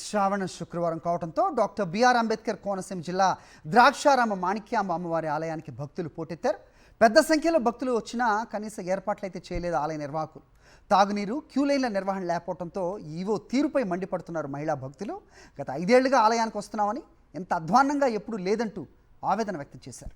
శ్రావణ శుక్రవారం కావడంతో doctor BR Ambedkar Konaseema జిల్లా ద్రాక్షారామ మాణిక్యాంబ అమ్మవారి ఆలయానికి భక్తులు పోటెత్తారు. పెద్ద సంఖ్యలో భక్తులు వచ్చినా కనీస ఏర్పాట్లు అయితే చేయలేదు ఆలయ నిర్వాహకులు. తాగునీరు, క్యూలైన్ల నిర్వహణ లేకపోవడంతో ఈవో తీరుపై మండిపడుతున్నారు మహిళా భక్తులు. గత 5 ఏళ్లుగా ఆలయానికి వస్తున్నామని, ఎంత అధ్వాన్నంగా ఎప్పుడూ లేదంటూ ఆవేదన వ్యక్తం చేశారు.